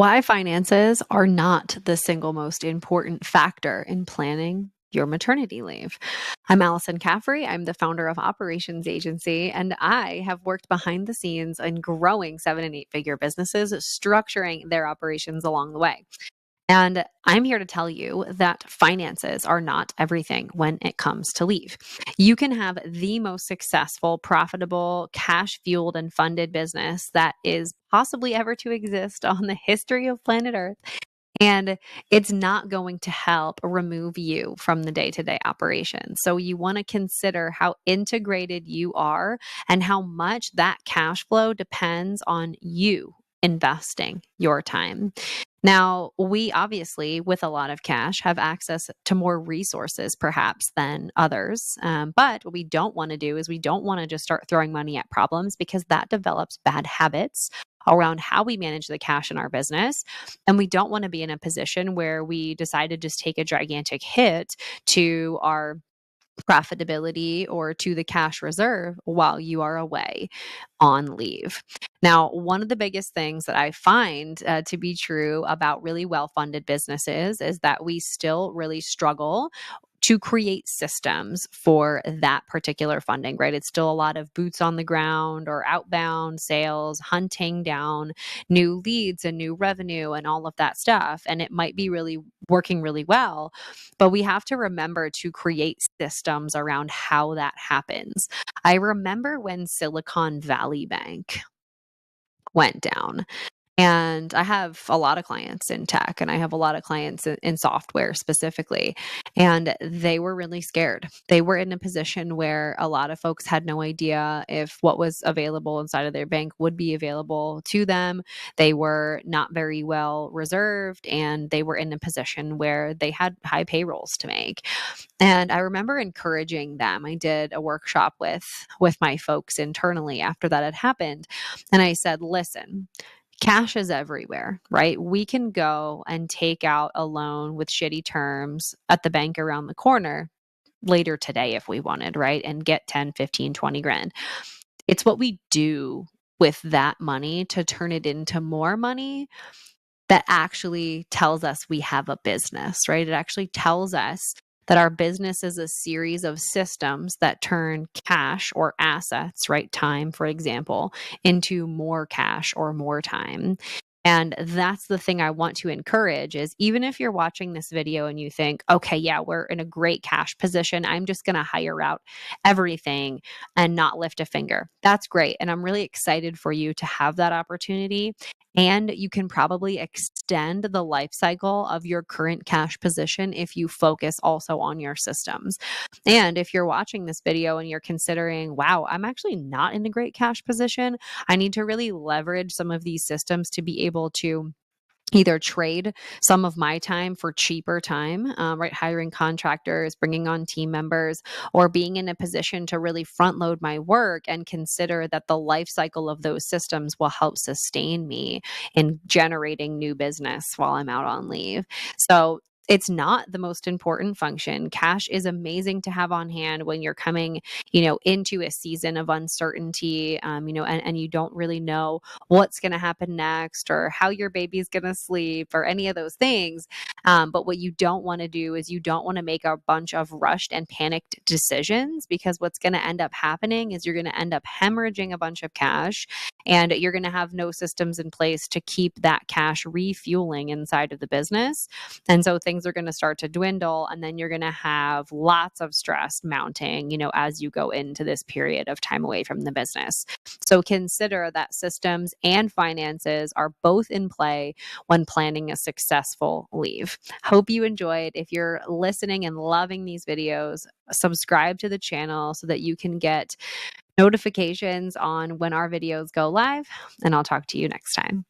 Why finances are not the single most important factor in planning your maternity leave. I'm Allison Caffrey. I'm the founder of Operations Agency, and I have worked behind the scenes in growing 7 and 8 figure businesses, structuring their operations along the way. And I'm here to tell you that finances are not everything when it comes to leave. You can have the most successful, profitable, cash fueled, and funded business that is possibly ever to exist on the history of planet Earth. And it's not going to help remove you from the day to day operation. So you want to consider how integrated you are and how much that cash flow depends on you investing your time. Now, we obviously, with a lot of cash, have access to more resources perhaps than others. But what we don't want to do is we don't want to just start throwing money at problems because that develops bad habits around how we manage the cash in our business. And we don't want to be in a position where we decide to just take a gigantic hit to our profitability or to the cash reserve while you are away on leave. Now, one of the biggest things that I find to be true about really well funded businesses is that we still really struggle to create systems for that particular funding, right? It's still a lot of boots on the ground or outbound sales, hunting down new leads and new revenue and all of that stuff. And it might be really working really well, but we have to remember to create systems around how that happens. I remember when Silicon Valley Bank went down. And I have a lot of clients in tech and I have a lot of clients in software specifically. And they were really scared. They were in a position where a lot of folks had no idea if what was available inside of their bank would be available to them. They were not very well reserved and they were in a position where they had high payrolls to make. And I remember encouraging them. I did a workshop with my folks internally after that had happened. And I said, listen, cash is everywhere, right? We can go and take out a loan with shitty terms at the bank around the corner later today if we wanted, right? And get 10, 15, 20 grand. It's what we do with that money to turn it into more money that actually tells us we have a business, right? It actually tells us that our business is a series of systems that turn cash or assets, right? Time, for example, into more cash or more time. And that's the thing I want to encourage is even if you're watching this video and you think, okay, yeah, we're in a great cash position. I'm just going to hire out everything and not lift a finger. That's great. And I'm really excited for you to have that opportunity. And you can probably extend the life cycle of your current cash position if you focus also on your systems. And if you're watching this video and you're considering, wow, I'm actually not in a great cash position, I need to really leverage some of these systems to be able to either trade some of my time for cheaper time, right? Hiring contractors, bringing on team members, or being in a position to really front load my work and consider that the life cycle of those systems will help sustain me in generating new business while I'm out on leave. So it's not the most important function. Cash is amazing to have on hand when you're coming, into a season of uncertainty, and you don't really know what's going to happen next or how your baby's going to sleep or any of those things. But what you don't want to do is you don't want to make a bunch of rushed and panicked decisions because what's going to end up happening is you're going to end up hemorrhaging a bunch of cash and you're going to have no systems in place to keep that cash refueling inside of the business. And so things are going to start to dwindle and then you're going to have lots of stress mounting, as you go into this period of time away from the business. So consider that systems and finances are both in play when planning a successful leave. Hope you enjoyed. If you're listening and loving these videos, subscribe to the channel so that you can get notifications on when our videos go live, and I'll talk to you next time.